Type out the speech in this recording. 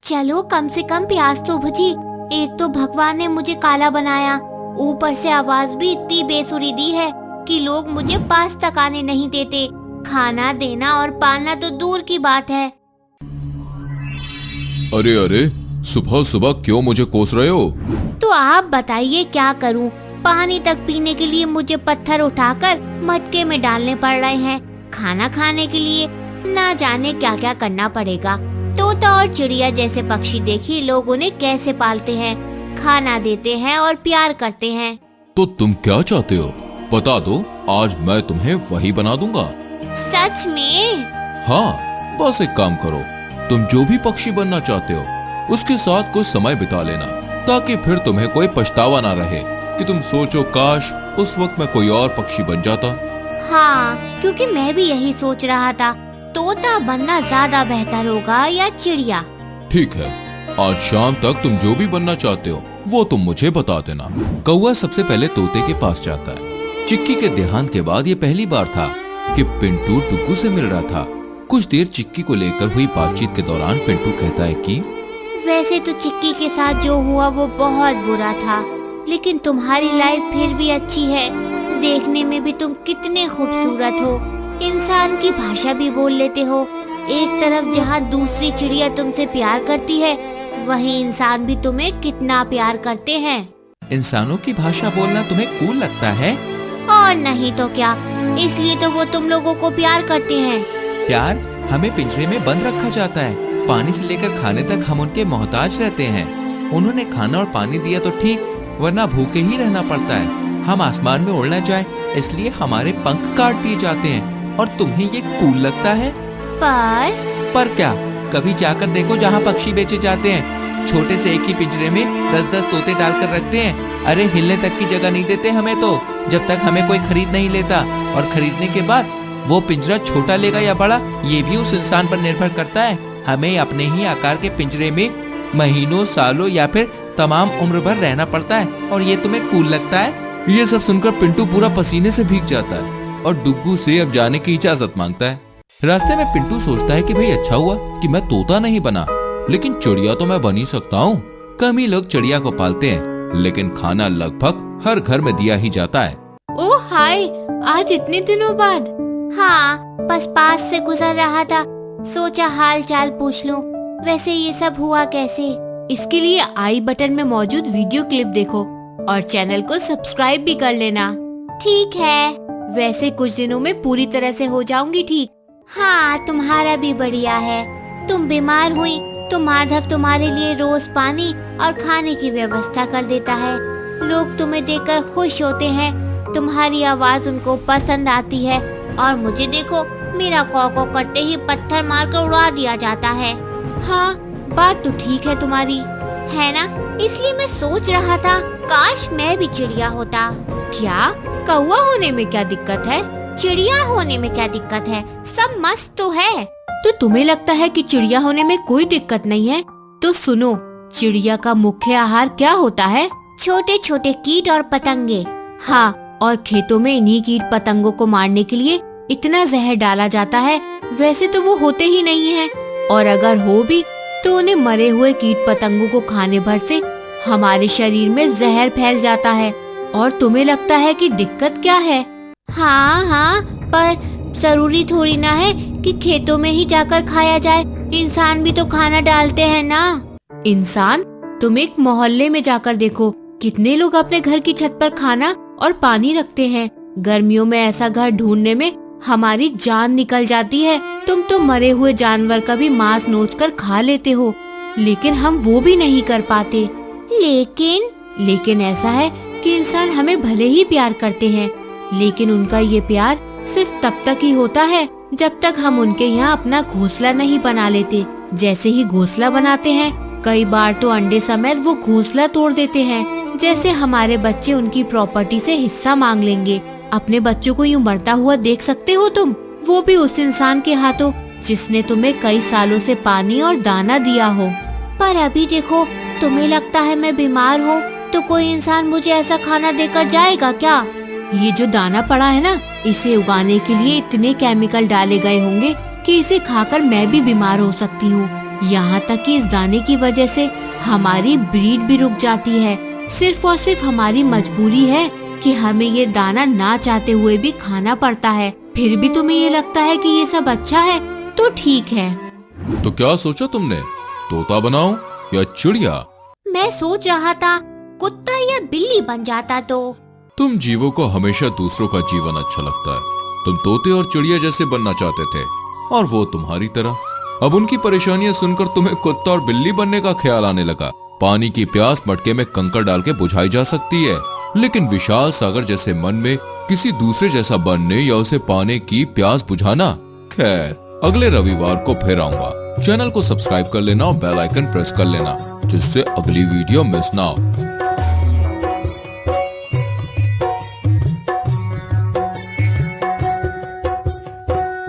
चलो कम से कम प्याज तो बुझी। एक तो भगवान ने मुझे काला बनाया, ऊपर से आवाज भी इतनी बेसुरी दी है कि लोग मुझे पास तक आने नहीं देते। खाना देना और पालना तो दूर की बात है। अरे अरे, सुबह सुबह क्यों मुझे कोस रहे हो? तो आप बताइए क्या करूं? पानी तक पीने के लिए मुझे पत्थर उठाकर मटके में डालने पड़ रहे हैं। खाना खाने के लिए ना जाने क्या क्या करना पड़ेगा। तोता और चिड़िया जैसे पक्षी देखिए लोग उन्हें कैसे पालते हैं, खाना देते हैं और प्यार करते हैं। तो तुम क्या चाहते हो बता दो, आज मैं तुम्हें वही बना दूंगा। सच में? हाँ, बस एक काम करो, तुम जो भी पक्षी बनना चाहते हो उसके साथ कुछ समय बिता लेना, ताकि फिर तुम्हें कोई पछतावा ना रहे कि तुम सोचो काश उस वक्त मैं कोई और पक्षी बन जाता। हाँ, क्योंकि मैं भी यही सोच रहा था, तोता बनना ज्यादा बेहतर होगा या चिड़िया? ठीक है, आज शाम तक तुम जो भी बनना चाहते हो वो तुम मुझे बता देना। कौवा सबसे पहले तोते के पास जाता है। चिक्की के देहांत के बाद ये पहली बार था कि पिंटू डुग्गू से मिल रहा था। कुछ देर चिक्की को लेकर हुई बातचीत के दौरान पिंटू कहता है कि वैसे तो चिक्की के साथ जो हुआ वो बहुत बुरा था, लेकिन तुम्हारी लाइफ फिर भी अच्छी है। देखने में भी तुम कितने खूबसूरत हो, इंसान की भाषा भी बोल लेते हो। एक तरफ जहाँ दूसरी चिड़िया तुमसे प्यार करती है, वहीं इंसान भी तुम्हें कितना प्यार करते हैं। इंसानों की भाषा बोलना तुम्हें कूल लगता है? और नहीं तो क्या, इसलिए तो वो तुम लोगों को प्यार करते हैं। प्यार? हमें पिंजरे में बंद रखा जाता है, पानी से लेकर खाने तक हम उनके मोहताज रहते हैं। उन्होंने खाना और पानी दिया तो ठीक, वरना भूखे ही रहना पड़ता है। हम आसमान में उड़ना चाहे इसलिए हमारे पंख काट दिए जाते हैं, और तुम्हें ये कूल लगता है? पर क्या? कभी जाकर देखो जहाँ पक्षी बेचे जाते हैं, छोटे से एक ही पिंजरे में 10-10 तोते डालकर रखते हैं। अरे हिलने तक की जगह नहीं देते हमें तो, जब तक हमें कोई खरीद नहीं लेता। और खरीदने के बाद वो पिंजरा छोटा लेगा या बड़ा, ये भी उस इंसान पर निर्भर करता है। हमें अपने ही आकार के पिंजरे में महीनों, सालों या फिर तमाम उम्र भर रहना पड़ता है, और ये तुम्हें कूल लगता है? ये सब सुनकर पिंटू पूरा पसीने से भीग जाता है और डुग्गू से अब जाने की इजाजत मांगता है। रास्ते में पिंटू सोचता है कि भाई अच्छा हुआ कि मैं तोता नहीं बना, लेकिन चिड़िया तो मैं बन ही सकता हूँ। कम ही लोग चिड़िया को पालते हैं, लेकिन खाना लगभग हर घर में दिया ही जाता है। ओह हाय, आज इतने दिनों बाद। हाँ, बस पास से गुजर रहा था, सोचा हाल चाल पूछ लूं। वैसे ये सब हुआ कैसे? इसके लिए आई बटन में मौजूद वीडियो क्लिप देखो और चैनल को सब्सक्राइब भी कर लेना। ठीक है, वैसे कुछ दिनों में पूरी तरह से हो जाऊंगी ठीक। हाँ, तुम्हारा भी बढ़िया है। तुम बीमार हुई तो माधव तुम्हारे लिए रोज पानी और खाने की व्यवस्था कर देता है। लोग तुम्हें देखकर खुश होते हैं, तुम्हारी आवाज उनको पसंद आती है, और मुझे देखो, मेरा कौ करते ही पत्थर मारकर उड़ा दिया जाता है। हाँ, बात तो ठीक है तुम्हारी, है ना? इसलिए मैं सोच रहा था काश मैं भी चिड़िया होता। क्या? कौवा होने में क्या दिक्कत है? चिड़िया होने में क्या दिक्कत है? सब मस्त तो है। तो तुम्हें लगता है कि चिड़िया होने में कोई दिक्कत नहीं है? तो सुनो, चिड़िया का मुख्य आहार क्या होता है? छोटे छोटे कीट और पतंगे। हाँ, और खेतों में इन्हीं कीट पतंगों को मारने के लिए इतना जहर डाला जाता है। वैसे तो वो होते ही नहीं है, और अगर हो भी तो उन्हें मरे हुए कीट पतंगों को खाने भर से हमारे शरीर में जहर फैल जाता है। और तुम्हें लगता है कि दिक्कत क्या है? हाँ, पर जरूरी थोड़ी ना है कि खेतों में ही जाकर खाया जाए। इंसान भी तो खाना डालते हैं ना। इंसान? तुम एक मोहल्ले में जाकर देखो, कितने लोग अपने घर की छत पर खाना और पानी रखते हैं। गर्मियों में ऐसा घर ढूंढने में हमारी जान निकल जाती है। तुम तो मरे हुए जानवर का भी मांस नोचकर खा लेते हो, लेकिन हम वो भी नहीं कर पाते। लेकिन ऐसा है कि इंसान हमें भले ही प्यार करते हैं, लेकिन उनका ये प्यार सिर्फ तब तक ही होता है जब तक हम उनके यहाँ अपना घोंसला नहीं बना लेते। जैसे ही घोंसला बनाते हैं, कई बार तो अंडे समेत वो घोंसला तोड़ देते हैं। जैसे हमारे बच्चे उनकी प्रॉपर्टी से हिस्सा मांग लेंगे। अपने बच्चों को यूँ मरता हुआ देख सकते हो तुम, वो भी उस इंसान के हाथों जिसने तुम्हें कई सालों से पानी और दाना दिया हो। पर अभी देखो, तुम्हें लगता है मैं बीमार हूँ तो कोई इंसान मुझे ऐसा खाना देकर जाएगा क्या? ये जो दाना पड़ा है ना, इसे उगाने के लिए इतने केमिकल डाले गए होंगे कि इसे खाकर मैं भी बीमार हो सकती हूँ। यहाँ तक कि इस दाने की वजह से हमारी ब्रीड भी रुक जाती है। सिर्फ और सिर्फ हमारी मजबूरी है कि हमें ये दाना ना चाहते हुए भी खाना पड़ता है। फिर भी तुम्हें ये लगता है कि ये सब अच्छा है तो ठीक है। तो क्या सोचा तुमने, तोता बनाओ या चिड़िया? मैं सोच रहा था कुत्ता या बिल्ली बन जाता तो। तुम जीवों को हमेशा दूसरों का जीवन अच्छा लगता है। तुम तोते और चिड़िया जैसे बनना चाहते थे और वो तुम्हारी तरह। अब उनकी परेशानियां सुनकर तुम्हें कुत्ता और बिल्ली बनने का ख्याल आने लगा। पानी की प्यास मटके में कंकड़ डाल के बुझाई जा सकती है, लेकिन विशाल सागर जैसे मन में किसी दूसरे जैसा बनने या उसे पाने की प्यास बुझाना, खैर अगले रविवार को फिर आऊंगा। चैनल को सब्सक्राइब कर लेना और बेल आइकन प्रेस कर लेना जिससे अगली वीडियो मिस ना हो।